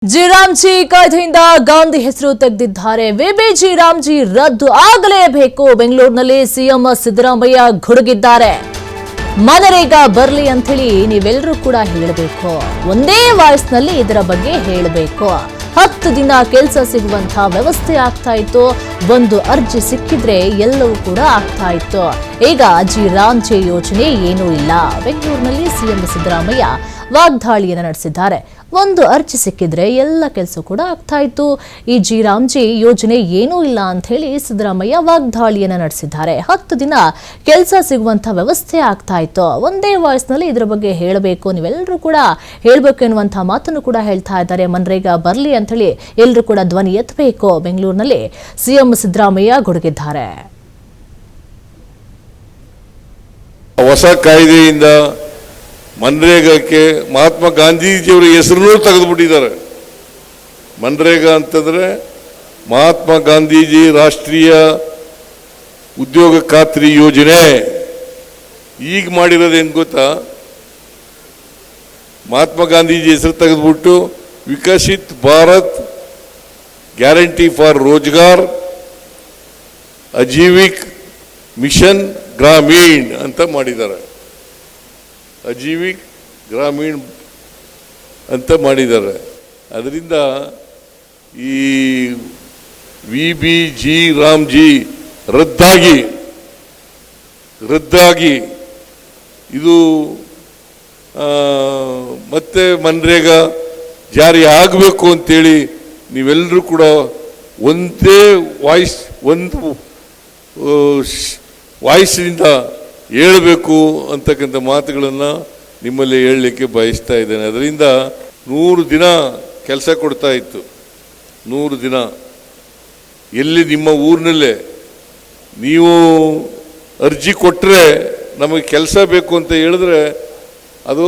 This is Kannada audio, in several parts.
ಜಿ ಕಾಯ್ದೆಯಿಂದ ಗಾಂಧಿ ಹೆಸರು ತೆಗೆದಿದ್ದಾರೆ. ವಿಬಿಜಿ ರಾಮ್ಜಿ ರದ್ದು ಆಗಲೇಬೇಕು. ಬೆಂಗಳೂರಿನಲ್ಲಿ ಸಿಎಂ ಸಿದ್ದರಾಮಯ್ಯ ಗುಡುಗಿದ್ದಾರೆ. ಮನರೇಗಾ ಬರಲಿ ಅಂತ ಹೇಳಿ ನೀವೆಲ್ಲರೂ ಕೂಡ ಹೇಳಬೇಕು. ಒಂದೇ ವಾಯ್ಸ್ನಲ್ಲಿ ಇದರ ಬಗ್ಗೆ ಹೇಳಬೇಕು. 10 ದಿನ ಕೆಲಸ ಸಿಗುವಂತಹ ವ್ಯವಸ್ಥೆ ಆಗ್ತಾ ಇತ್ತು. ಒಂದು ಅರ್ಜಿ ಸಿಕ್ಕಿದ್ರೆ ಎಲ್ಲವೂ ಕೂಡ ಆಗ್ತಾ ಇತ್ತು. ಈಗ ರಾಮ್ಜಿ ಯೋಜನೆ ಏನೂ ಇಲ್ಲ. ಬೆಂಗಳೂರಿನಲ್ಲಿ ಸಿಎಂ ಸಿದ್ದರಾಮಯ್ಯ ವಾಗ್ದಾಳಿಯನ್ನು ನಡೆಸಿದ್ದಾರೆ. ಒಂದು ಅರ್ಜಿ ಸಿಕ್ಕಿದ್ರೆ ಎಲ್ಲ ಕೆಲಸ ಕೂಡ ಆಗ್ತಾ ಇತ್ತು. ಈ ರಾಮ್ಜಿ ಯೋಜನೆ ಏನೂ ಇಲ್ಲ ಅಂತ ಹೇಳಿ ಸಿದ್ದರಾಮಯ್ಯ ವಾಗ್ದಾಳಿಯನ್ನು ನಡೆಸಿದ್ದಾರೆ. 10 ದಿನ ಕೆಲಸ ಸಿಗುವಂತ ವ್ಯವಸ್ಥೆ ಆಗ್ತಾ ಇತ್ತು. ಒಂದೇ ವಾಯ್ಸ್ನಲ್ಲಿ ಇದರ ಬಗ್ಗೆ ಹೇಳಬೇಕು, ನೀವೆಲ್ಲರೂ ಕೂಡ ಹೇಳಬೇಕು ಎನ್ನುವಂತಹ ಮಾತನ್ನು ಕೂಡ ಹೇಳ್ತಾ ಇದ್ದಾರೆ. ಮನರೇಗಾ ಬರಲಿ ಅಂತ ಹೇಳಿ ಎಲ್ಲರೂ ಕೂಡ ಧ್ವನಿ ಎತ್ತಬೇಕು. ಬೆಂಗಳೂರಿನಲ್ಲಿ ಸಿಎಂ ಸಿದ್ದರಾಮಯ್ಯ ಗುಡುಗಿದ್ದಾರೆ. ಹೊಸ ಕಾಯ್ದೆಯಿಂದ ಮನ್ರೇಗಾಕ್ಕೆ ಮಹಾತ್ಮ ಗಾಂಧೀಜಿಯವರ ಹೆಸರನ್ನು ತೆಗೆದುಬಿಟ್ಟಿದ್ದಾರೆ. ಮನ್ರೇಗಾ ಅಂತಂದರೆ ಮಹಾತ್ಮ ಗಾಂಧೀಜಿ ರಾಷ್ಟ್ರೀಯ ಉದ್ಯೋಗ ಖಾತ್ರಿ ಯೋಜನೆ. ಈಗ ಮಾಡಿರೋದೇನು ಗೊತ್ತಾ? ಮಹಾತ್ಮ ಗಾಂಧೀಜಿ ಹೆಸರು ತೆಗೆದುಬಿಟ್ಟು Viksit Bharat guarantee for Rozgar Ajeevik mission Gramin ಅಂತ ಮಾಡಿದ್ದಾರೆ. ಅಜೀವಿಕ್ ಗ್ರಾಮೀಣ್ ಅಂತ ಮಾಡಿದ್ದಾರೆ. ಅದರಿಂದ ಈ ವಿಬಿಜಿ ರಾಮ್ಜಿ ರದ್ದಾಗಿ ಇದು ಮತ್ತೆ ಮನ್ರೇಗಾ ಜಾರಿ ಆಗಬೇಕು ಅಂತೇಳಿ ನೀವೆಲ್ಲರೂ ಕೂಡ ಒಂದೇ ವಾಯ್ಸಿನಿಂದ ಹೇಳಬೇಕು ಅಂತಕ್ಕಂಥ ಮಾತುಗಳನ್ನು ನಿಮ್ಮಲ್ಲಿ ಹೇಳಲಿಕ್ಕೆ ಬಯಸ್ತಾ ಇದ್ದೇನೆ. ಅದರಿಂದ 100 ದಿನ ಕೆಲಸ ಕೊಡ್ತಾ ಇತ್ತು. 100 ದಿನ ಎಲ್ಲಿ ನಿಮ್ಮ ಊರಿನಲ್ಲೇ ನೀವು ಅರ್ಜಿ ಕೊಟ್ಟರೆ ನಮಗೆ ಕೆಲಸ ಬೇಕು ಅಂತ ಹೇಳಿದ್ರೆ ಅದು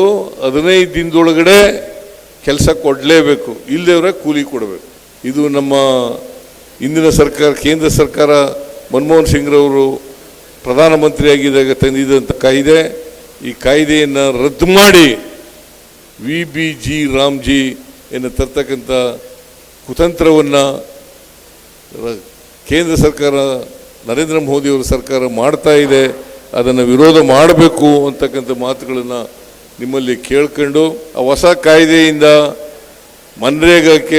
15 ದಿನದೊಳಗಡೆ ಕೆಲಸ ಕೊಡಲೇಬೇಕು, ಇಲ್ಲದವರೆ ಕೂಲಿ ಕೊಡಬೇಕು. ಇದು ನಮ್ಮ ಇಂದಿನ ಸರ್ಕಾರ, ಕೇಂದ್ರ ಸರ್ಕಾರ ಮನಮೋಹನ್ ಸಿಂಗ್ರವರು ಪ್ರಧಾನಮಂತ್ರಿಯಾಗಿದ್ದಾಗ ತಂದಿದ್ದಂಥ ಕಾಯ್ದೆ. ಈ ಕಾಯ್ದೆಯನ್ನು ರದ್ದು ಮಾಡಿ ವಿಬಿಜಿ ರಾಮ್ಜಿ ಎನ್ನು ತರ್ತಕ್ಕಂಥ ಕುತಂತ್ರವನ್ನು ಕೇಂದ್ರ ಸರ್ಕಾರ, ನರೇಂದ್ರ ಮೋದಿಯವರ ಸರ್ಕಾರ ಮಾಡ್ತಾ ಇದೆ. ಅದನ್ನು ವಿರೋಧ ಮಾಡಬೇಕು ಅಂತಕ್ಕಂಥ ಮಾತುಗಳನ್ನು ನಿಮ್ಮಲ್ಲಿ ಕೇಳ್ಕೊಂಡು, ಆ ಹೊಸ ಕಾಯ್ದೆಯಿಂದ ಮನ್ರೇಗಾಕ್ಕೆ